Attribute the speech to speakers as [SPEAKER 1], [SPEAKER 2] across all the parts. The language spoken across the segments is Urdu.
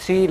[SPEAKER 1] 3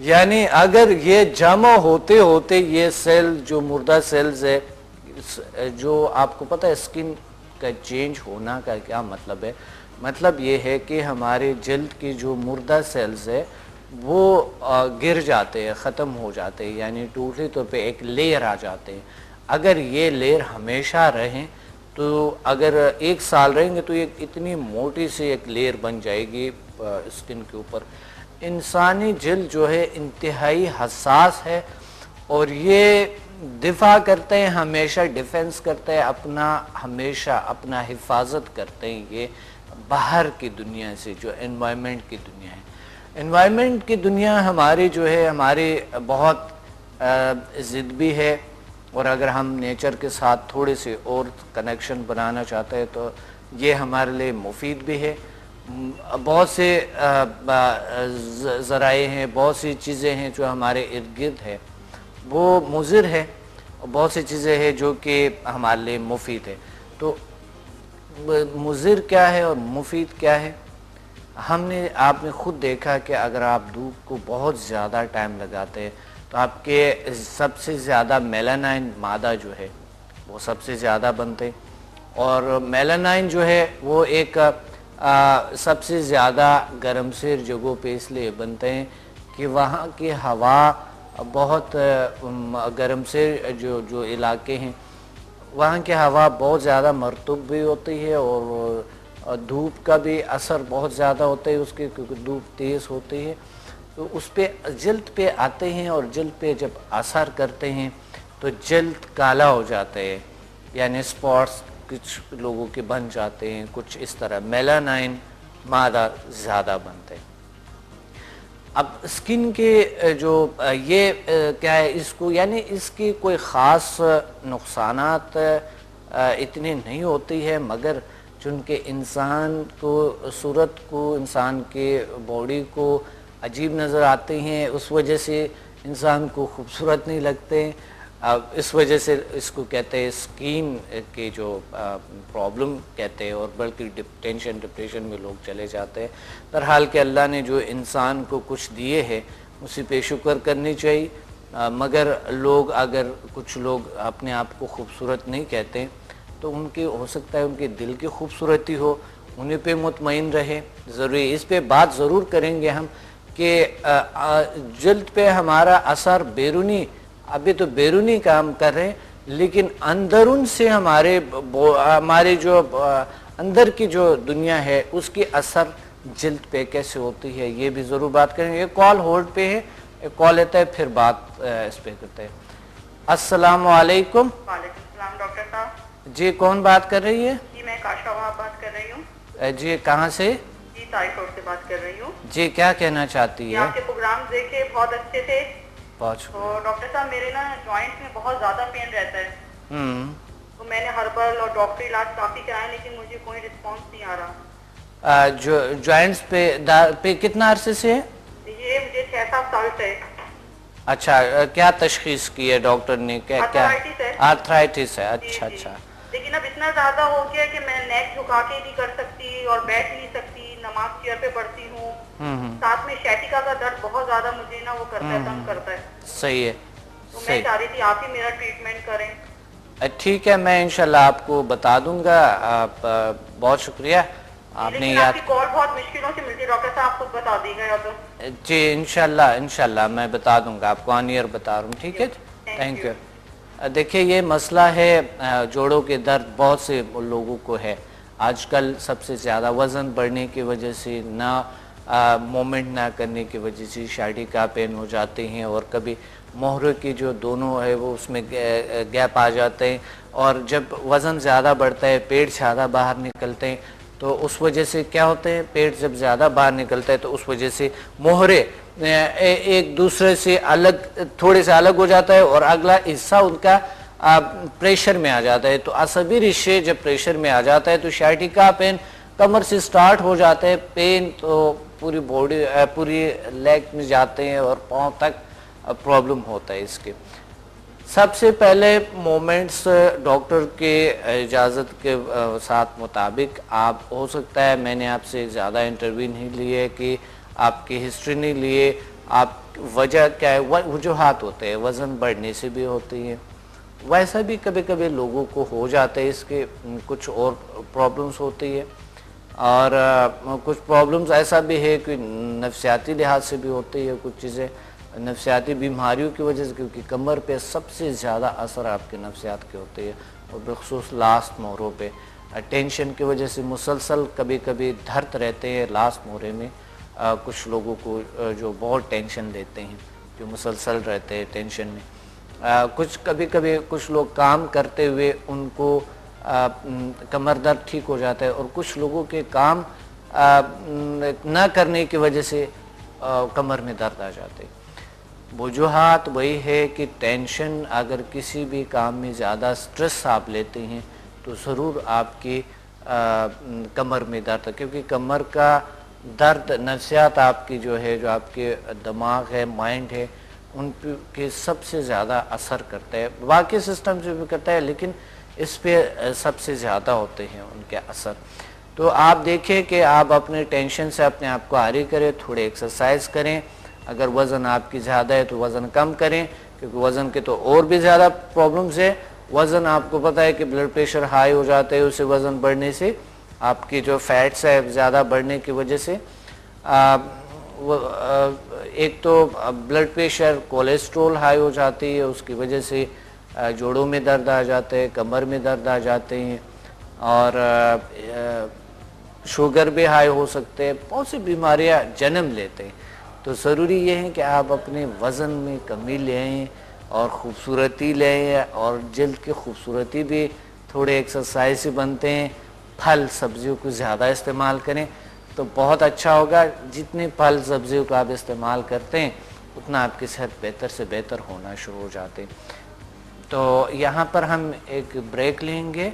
[SPEAKER 1] یعنی اگر یہ جمع ہوتے ہوتے یہ سیل جو مردہ سیلز ہے، جو آپ کو پتہ ہے اسکن کا چینج ہونا کا کیا مطلب ہے؟ مطلب یہ ہے کہ ہمارے جلد کی جو مردہ سیلز ہے وہ گر جاتے ہیں، ختم ہو جاتے ہیں، یعنی ٹوٹلی طور پہ ایک لیئر آ جاتے ہیں۔ اگر یہ لیئر ہمیشہ رہیں تو اگر 1 سال رہیں گے تو یہ اتنی موٹی سی ایک لیئر بن جائے گی اسکن کے اوپر۔ انسانی جلد جو ہے انتہائی حساس ہے اور یہ دفاع کرتے ہیں، ہمیشہ ڈیفنس کرتے ہیں اپنا، ہمیشہ اپنا حفاظت کرتے ہیں یہ باہر کی دنیا سے، جو انوائرمنٹ کی دنیا ہے۔ انوائرمنٹ کی دنیا ہماری جو ہے ہماری بہت ضد بھی ہے، اور اگر ہم نیچر کے ساتھ تھوڑے سے اور کنیکشن بنانا چاہتے ہیں تو یہ ہمارے لیے مفید بھی ہے۔ بہت سے ذرائع ہیں، بہت سی چیزیں ہیں جو ہمارے ارد گرد ہے وہ مضر ہے، اور بہت سی چیزیں ہیں جو کہ ہمارے لیے مفید ہے۔ تو مضر کیا ہے اور مفید کیا ہے؟ آپ نے خود دیکھا کہ اگر آپ دھوپ کو بہت زیادہ ٹائم لگاتے ہیں تو آپ کے سب سے زیادہ میلانائن مادہ جو ہے وہ سب سے زیادہ بنتے، اور میلانائن جو ہے وہ ایک سب سے زیادہ گرم سیر جگہوں پہ اس لیے بنتے ہیں کہ وہاں کی ہوا بہت گرم سیر جو علاقے ہیں وہاں کی ہوا بہت زیادہ مرطوب بھی ہوتی ہے، اور دھوپ کا بھی اثر بہت زیادہ ہوتا ہے اس کے، کیونکہ دھوپ تیز ہوتی ہے تو اس پہ جلد پہ آتے ہیں، اور جلد پہ جب اثر کرتے ہیں تو جلد کالا ہو جاتا ہے، یعنی سپاٹس کچھ لوگوں کے بن جاتے ہیں، کچھ اس طرح میلانائن مادہ زیادہ بنتے ہیں۔ اب اسکن کے جو یہ کیا ہے، اس کو یعنی اس کی کوئی خاص نقصانات اتنے نہیں ہوتی ہے، مگر چونکہ انسان کو صورت کو، انسان کے باڈی کو عجیب نظر آتے ہیں، اس وجہ سے انسان کو خوبصورت نہیں لگتے، اس وجہ سے اس کو کہتے ہیں اسکن کے جو پرابلم کہتے ہیں، اور بلکہ ٹینشن ڈپریشن میں لوگ چلے جاتے ہیں۔ بہرحال کہ اللہ نے جو انسان کو کچھ دیے ہیں اسی پہ شکر کرنی چاہیے، مگر اگر کچھ لوگ اپنے آپ کو خوبصورت نہیں کہتے تو ان کی ہو سکتا ہے ان کے دل کی خوبصورتی ہو، انہیں پہ مطمئن رہے۔ ضروری اس پہ بات ضرور کریں گے ہم کہ جلد پہ ہمارا اثر بیرونی، ابھی تو بیرونی کام کر رہے ہیں، لیکن اندرون سے ہمارے جو اندر کی جو دنیا ہے اس کی اثر جلد پہ کیسے ہوتی ہے یہ بھی ضرور بات کریں گے۔ یہ کال ہولڈ پہ ہے، ایک کال لیتا ہے پھر بات اس پہ کرتے ہیں۔ السلام علیکم۔
[SPEAKER 2] وعلیکم السلام ڈاکٹر صاحب۔
[SPEAKER 1] جی کون بات کر رہی ہے؟
[SPEAKER 2] جی میں کاشا وہاب بات کر رہی ہوں۔
[SPEAKER 1] جی کہاں سے؟
[SPEAKER 2] جی تائف روڈ سے بات کر رہی ہوں۔
[SPEAKER 1] جی کیا کہنا چاہتی ہے؟
[SPEAKER 2] آپ کے پروگرام دیکھے بہت اچھے تھے۔
[SPEAKER 1] بہت
[SPEAKER 2] تو ڈاکٹر صاحب میرے نا جوائنٹ میں بہت زیادہ پین رہتا ہے، تو میں نے ہربل اور ڈاکٹری علاج کافی کرائے لیکن مجھے کوئی رسپانس نہیں آ رہا۔
[SPEAKER 1] جو جوائنٹس پہ کتنا عرصے سے ہے؟
[SPEAKER 2] یہ مجھے 6-7 سال سے۔
[SPEAKER 1] اچھا کیا تشخیص کی ہے ڈاکٹر نے؟ کیا آرتھرائٹس ہے؟ اچھا اچھا۔
[SPEAKER 2] لیکن اب اتنا زیادہ ہو گیا کہ میں نیک جھکا کے نہیں کر سکتی اور بیٹھ نہیں سکتی، نماز چیئر پہ پڑھتی ہوں، ساتھ میں شیٹیکا کا درد بہت زیادہ مجھے نا وہ کرتا ہے، تنگ کرتا ہے۔
[SPEAKER 1] صحیح ہے،
[SPEAKER 2] تو میں چاہ رہی تھی آپ ہی میرا ٹریٹمنٹ کریں۔
[SPEAKER 1] ٹھیک ہے، میں انشاءاللہ آپ کو بتا دوں گا۔ بہت شکریہ آپ نے
[SPEAKER 2] لیکن آپ کی کال بہت مشکلوں سے ملتی ہے ڈاکٹر صاحب، آپ خود بتا دی گئے تو۔
[SPEAKER 1] جی انشاءاللہ میں بتا دوں گا آپ کو، آن ایئر بتا رہا ہوں، ٹھیک ہے؟ Thank you. دیکھیں یہ مسئلہ ہے جوڑوں کے درد بہت سے لوگوں کو ہے آج کل، سب سے زیادہ وزن بڑھنے کی وجہ سے، نہ مومنٹ نہ کرنے کی وجہ سے شائٹیکا پین ہو جاتے ہیں، اور کبھی مہرے کی جو دونوں ہے وہ اس میں گیپ آ جاتے ہیں، اور جب وزن زیادہ بڑھتا ہے پیٹ زیادہ باہر نکلتے ہیں، تو اس وجہ سے کیا ہوتے ہیں، پیٹ جب زیادہ باہر نکلتا ہے تو اس وجہ سے مہرے ایک دوسرے سے تھوڑے سے الگ ہو جاتا ہے، اور اگلا حصہ ان کا پریشر میں آ جاتا ہے۔ تو عصبی رشتے جب پریشر میں آ جاتا ہے تو شائٹیکا پین کمر سے سٹارٹ ہو جاتا ہے، پین تو پوری باڈی پوری لیگ میں جاتے ہیں اور پاؤں تک پرابلم ہوتا ہے اس کے۔ سب سے پہلے مومنٹس ڈاکٹر کے اجازت کے ساتھ مطابق آپ، ہو سکتا ہے میں نے آپ سے زیادہ انٹرویو نہیں لیے کہ آپ کی ہسٹری نہیں لیے، آپ وجہ کیا ہے؟ وجوہات ہوتے ہیں، وزن بڑھنے سے بھی ہوتی ہے، ویسا بھی کبھی کبھی لوگوں کو ہو جاتا ہے، اس کے کچھ اور پرابلمز ہوتی ہے، اور کچھ پرابلمز ایسا بھی ہے کہ نفسیاتی لحاظ سے بھی ہوتی ہے، کچھ چیزیں نفسیاتی بیماریوں کی وجہ سے، کیونکہ کمر پہ سب سے زیادہ اثر آپ کے نفسیات کے ہوتے ہیں، اور بالخصوص لاسٹ موروں پہ ٹینشن کی وجہ سے مسلسل کبھی کبھی درد رہتے ہیں لاسٹ مورے میں، کچھ لوگوں کو جو بہت ٹینشن لیتے ہیں، جو مسلسل رہتے ہیں ٹینشن میں، کچھ کبھی کبھی کچھ لوگ کام کرتے ہوئے ان کو کمر درد ٹھیک ہو جاتا ہے، اور کچھ لوگوں کے کام نہ کرنے کی وجہ سے کمر میں درد آ جاتے ہیں۔ وجوہات وہی ہے کہ ٹینشن، اگر کسی بھی کام میں زیادہ سٹریس آپ لیتے ہیں تو ضرور آپ کی کمر میں درد ہے، کیونکہ کمر کا درد نفسیات آپ کی جو ہے، جو آپ کے دماغ ہے، مائنڈ ہے، ان کے سب سے زیادہ اثر کرتا ہے، باقی سسٹم سے بھی کرتا ہے لیکن اس پہ سب سے زیادہ ہوتے ہیں ان کے اثر۔ تو آپ دیکھیں کہ آپ اپنے ٹینشن سے اپنے آپ کو آری کریں، تھوڑے ایکسرسائز کریں، اگر وزن آپ کی زیادہ ہے تو وزن کم کریں، کیونکہ وزن کے تو اور بھی زیادہ پرابلمز ہے۔ وزن آپ کو پتہ ہے کہ بلڈ پریشر ہائی ہو جاتا ہے، اسے وزن بڑھنے سے، آپ کی جو فیٹس ہے زیادہ بڑھنے کی وجہ سے، ایک تو بلڈ پریشر، کولیسٹرول ہائی ہو جاتی ہے، اس کی وجہ سے جوڑوں میں درد آ جاتے ہیں، کمر میں درد آ جاتے ہیں، اور شوگر بھی ہائی ہو سکتے ہیں، بہت سی بیماریاں جنم لیتے ہیں۔ تو ضروری یہ ہے کہ آپ اپنے وزن میں کمی لیں اور خوبصورتی لیں، اور جلد کی خوبصورتی بھی تھوڑے ایکسرسائز سے بنتے ہیں۔ پھل سبزیوں کو زیادہ استعمال کریں تو بہت اچھا ہوگا، جتنے پھل سبزیوں کو آپ استعمال کرتے ہیں اتنا آپ کی صحت بہتر سے بہتر ہونا شروع ہو جاتے ہیں۔ تو یہاں پر ہم ایک بریک لیں گے،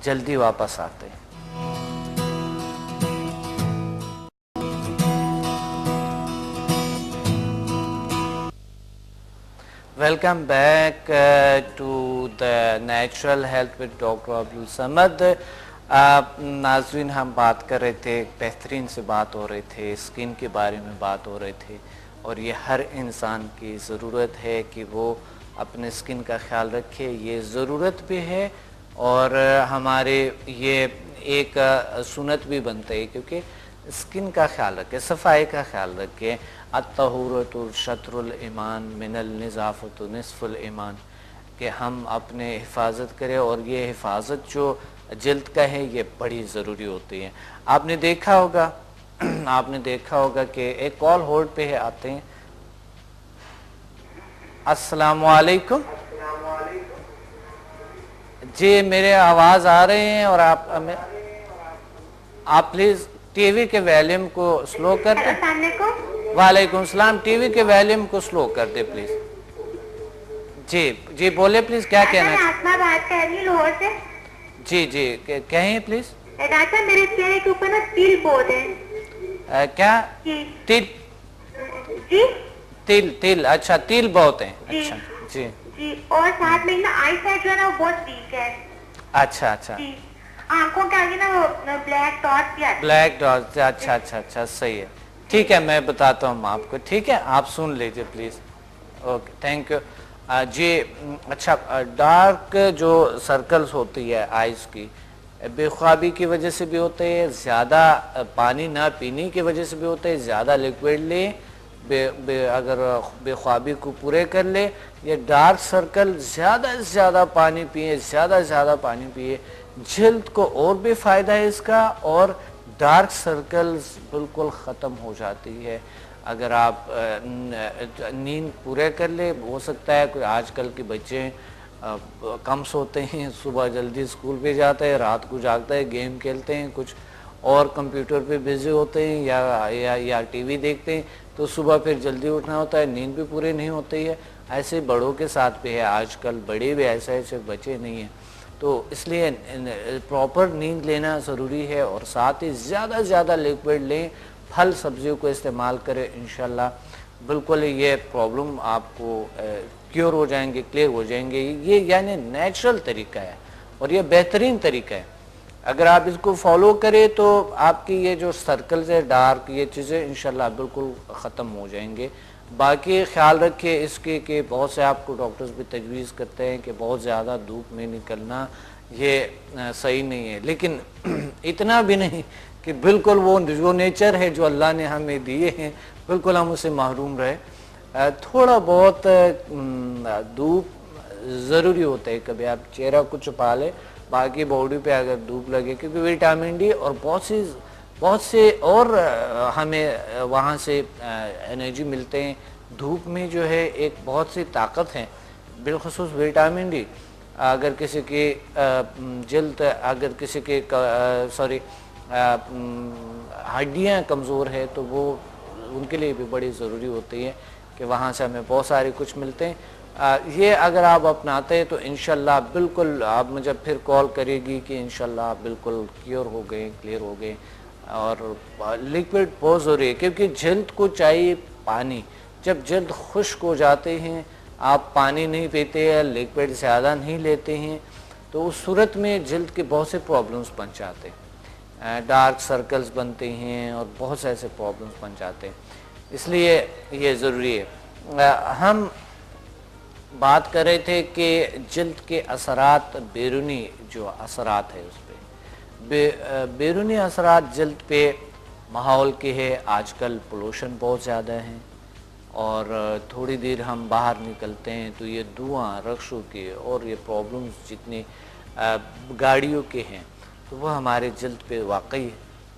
[SPEAKER 1] جلدی واپس آتے ہیں۔ Welcome back to the natural health with doctor Abdul Samad. ناظرین، ہم بات کر رہے تھے، بہترین سے بات ہو رہے تھے، اسکن کے بارے میں بات ہو رہے تھے، اور یہ ہر انسان کی ضرورت ہے کہ وہ اپنے اسکن کا خیال رکھے، یہ ضرورت بھی ہے، اور ہمارے یہ ایک سنت بھی بنتا ہے، کیونکہ اسکن کا خیال رکھے، صفائی کا خیال رکھے۔ الطہورۃ شطر الایمان من النظافۃ نصف الایمان، کہ ہم اپنے حفاظت کریں، اور یہ حفاظت جو جلد کا ہے یہ بڑی ضروری ہوتی ہے۔ آپ نے دیکھا ہوگا کہ ایک کال ہولڈ پہ ہے، آتے ہیں۔ السلام علیکم جی، میرے آواز آ رہے ہیں، اور آپ پلیز ٹی وی کے والیوم کو سلو کر دیں۔
[SPEAKER 2] السلام علیکم۔
[SPEAKER 1] وعلیکم السلام، ٹی وی کے والیوم کو سلو کر دیں پلیز۔ جی بولے پلیز، کیا کہنا
[SPEAKER 2] میں آسما بات کر رہی ہوں لاہور سے۔
[SPEAKER 1] جی کہیں پلیز۔
[SPEAKER 2] ڈاکٹر میرے چہرے کے اوپر نا تیل بہت ہے۔
[SPEAKER 1] کیا؟
[SPEAKER 2] جی
[SPEAKER 1] تیل، اچھا تیل بہت ہیں، اچھا جی
[SPEAKER 2] جی، اور ساتھ میں نا آئی سائٹ جو ہے نا وہ بہت ویک ہے۔
[SPEAKER 1] اچھا
[SPEAKER 2] جی، آنکھوں کے آگے نا وہ بلیک ڈاٹ بھی آتی ہے۔
[SPEAKER 1] بلیک ڈاٹ، اچھا صحیح ہے، ٹھیک ہے، میں بتاتا ہوں آپ کو، ٹھیک ہے، آپ سن لیجئے پلیز۔ Okay, thank you. جی اچھا، ڈارک جو سرکلز ہوتی ہے آئیز کی، بے خوابی کی وجہ سے بھی ہوتے ہیں، زیادہ پانی نہ پینے کی وجہ سے بھی ہوتے ہیں، زیادہ لیکوڈ لیں، اگر بے خوابی کو پورے کر لے، یہ ڈارک سرکل زیادہ سے زیادہ پانی پیئے، زیادہ سے زیادہ پانی پیئے، جلد کو اور بھی فائدہ ہے اس کا، اور ڈارک سرکلز بالکل ختم ہو جاتی ہے اگر آپ نیند پورے کر لے۔ ہو سکتا ہے کوئی آج کل کے بچے کم سوتے ہیں، صبح جلدی اسکول پہ جاتے ہیں، رات کو جاگتا ہے، گیم کھیلتے ہیں، کچھ اور کمپیوٹر پہ بزی ہوتے ہیں، یا ٹی وی دیکھتے ہیں، تو صبح پھر جلدی اٹھنا ہوتا ہے، نیند بھی پوری نہیں ہوتی ہے۔ ایسے بڑوں کے ساتھ بھی ہے، آج کل بڑے بھی ایسے بچے نہیں ہیں، تو اس لیے پراپر نیند لینا ضروری ہے، اور ساتھ ہی زیادہ سے زیادہ لیکوڈ لیں، پھل سبزیوں کو استعمال کریں، انشاءاللہ بالکل یہ پرابلم آپ کو کیور ہو جائیں گے، کلیئر ہو جائیں گے۔ یہ یعنی نیچرل طریقہ ہے، اور یہ بہترین طریقہ ہے۔ اگر آپ اس کو فالو کریں تو آپ کی یہ جو سرکلز ہے ڈارک یہ چیزیں انشاءاللہ بالکل ختم ہو جائیں گے. باقی خیال رکھیں اس کے کہ بہت سے آپ کو ڈاکٹرز بھی تجویز کرتے ہیں کہ بہت زیادہ دھوپ میں نکلنا یہ صحیح نہیں ہے، لیکن اتنا بھی نہیں کہ بالکل وہ جو نیچر ہے جو اللہ نے ہمیں دیے ہیں بالکل ہم اسے محروم رہے. تھوڑا بہت دھوپ ضروری ہوتا ہے، کبھی آپ چہرہ کو چھپا لیں، باقی باڈی پہ اگر دھوپ لگے کیونکہ وٹامن ڈی اور بہت سے اور ہمیں وہاں سے انرجی ملتے ہیں. دھوپ میں جو ہے ایک بہت سی طاقت ہیں، بالخصوص وٹامن ڈی. اگر کسی کی جلد اگر کسی کے ہڈیاں کمزور ہے تو وہ ان کے لیے بھی بڑی ضروری ہوتی ہے کہ وہاں سے ہمیں بہت سارے کچھ ملتے ہیں. یہ اگر آپ اپناتے ہیں تو انشاءاللہ بالکل آپ مجھے پھر کال کرے گی کہ انشاءاللہ آپ بالکل کلیئر ہو گئے. اور لیکوڈ بہت ضروری ہے کیونکہ جلد کو چاہیے پانی. جب جلد خشک ہو جاتے ہیں، آپ پانی نہیں پیتے ہیں، لیکوڈ زیادہ نہیں لیتے ہیں، تو اس صورت میں جلد کے بہت سے پرابلمز بن جاتے ہیں، ڈارک سرکلز بنتے ہیں اور بہت سے ایسے پرابلمز بن جاتے ہیں. اس لیے یہ ضروری ہے. ہم بات کر رہے تھے کہ جلد کے اثرات، بیرونی جو اثرات ہے اس پہ، بیرونی اثرات جلد پہ ماحول کے ہے. آج کل پولوشن بہت زیادہ ہے اور تھوڑی دیر ہم باہر نکلتے ہیں تو یہ دھواں رخشوں کے اور یہ پرابلمز جتنے گاڑیوں کے ہیں تو وہ ہمارے جلد پہ واقعی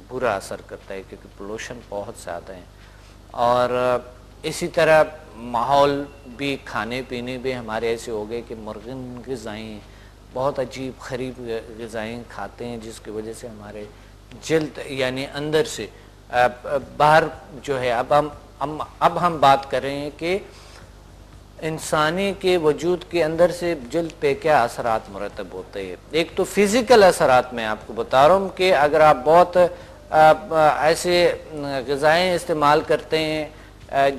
[SPEAKER 1] برا اثر کرتا ہے کیونکہ پولوشن بہت زیادہ ہے. اور اسی طرح ماحول بھی، کھانے پینے بھی ہمارے ایسے ہو گئے کہ مرغن غذائیں، بہت عجیب غریب غذائیں کھاتے ہیں جس کی وجہ سے ہمارے جلد یعنی اندر سے باہر جو ہے. اب ہم بات کر رہے ہیں کہ انسانی کے وجود کے اندر سے جلد پہ کیا اثرات مرتب ہوتے ہیں. ایک تو فزیکل اثرات میں آپ کو بتا رہا ہوں کہ اگر آپ بہت ایسے غذائیں استعمال کرتے ہیں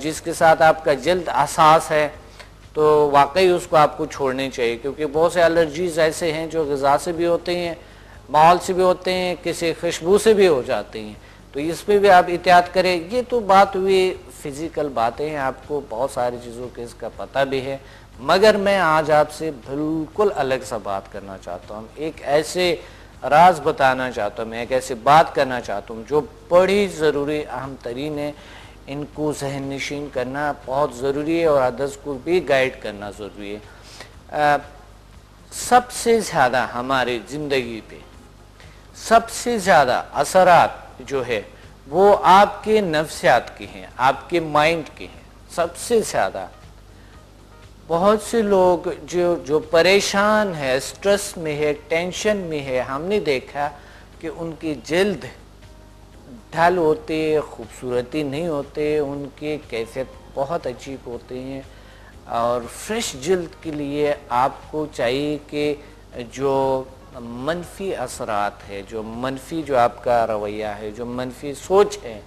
[SPEAKER 1] جس کے ساتھ آپ کا جلد حساس ہے تو واقعی اس کو آپ کو چھوڑنے چاہیے، کیونکہ بہت سے الرجیز ایسے ہیں جو غذا سے بھی ہوتے ہیں، ماحول سے بھی ہوتے ہیں، کسی خوشبو سے بھی ہو جاتے ہیں، تو اس پہ بھی آپ احتیاط کریں. یہ تو بات ہوئی فزیکل باتیں ہیں، آپ کو بہت ساری چیزوں کے اس کا پتہ بھی ہے، مگر میں آج آپ سے بالکل الگ سا بات کرنا چاہتا ہوں. ایک ایسے راز بتانا چاہتا ہوں، میں ایک ایسے بات کرنا چاہتا ہوں جو بڑی ضروری اہم ترین ہے. ان کو ذہن نشین کرنا بہت ضروری ہے اور ادرس کو بھی گائیڈ کرنا ضروری ہے. سب سے زیادہ ہماری زندگی پہ سب سے زیادہ اثرات جو ہے وہ آپ کے نفسیات کے ہیں، آپ کے مائنڈ کے ہیں. سب سے زیادہ بہت سے لوگ جو پریشان ہے، سٹریس میں ہے، ٹینشن میں ہے، ہم نے دیکھا کہ ان کی جلد ڈھل ہوتے، خوبصورتی نہیں ہوتے، ان کی کیفیت بہت عجیب ہوتے ہیں. اور فریش جلد کے لیے آپ کو چاہیے کہ جو منفی اثرات ہے، جو آپ کا رویہ ہے، جو منفی سوچ ہے،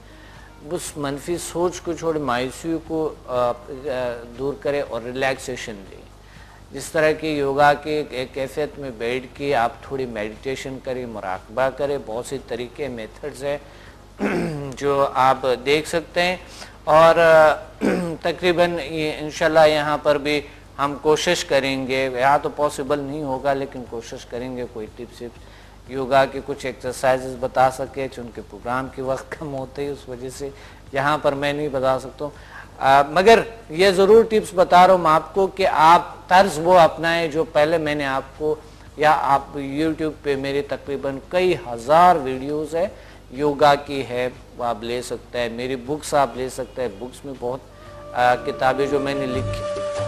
[SPEAKER 1] اس منفی سوچ کو چھوڑ مایوسی کو دور کرے اور ریلیکسیشن دے. جس طرح کی یوگا کے کیفیت میں بیٹھ کے آپ تھوڑی میڈیٹیشن کریں، مراقبہ کریں، بہت سے طریقے میتھڈز ہیں جو آپ دیکھ سکتے ہیں. اور تقریباً انشاءاللہ یہاں پر بھی ہم کوشش کریں گے، یہاں تو پاسبل نہیں ہوگا لیکن کوشش کریں گے کوئی ٹپس یوگا کے کچھ ایکسرسائزز بتا سکے، چونکہ پروگرام کے وقت کم ہوتے ہیں اس وجہ سے یہاں پر میں نہیں بتا سکتا ہوں. مگر یہ ضرور ٹپس بتا رہا ہوں آپ کو کہ آپ طرز وہ اپنائیں جو پہلے میں نے آپ کو، یا آپ یوٹیوب پہ میرے تقریباً کئی ہزار ویڈیوز ہے یوگا کی ہے، وہ آپ لے سکتے ہیں. میری بکس آپ لے سکتے ہیں، بکس میں بہت کتابیں جو میں نے لکھی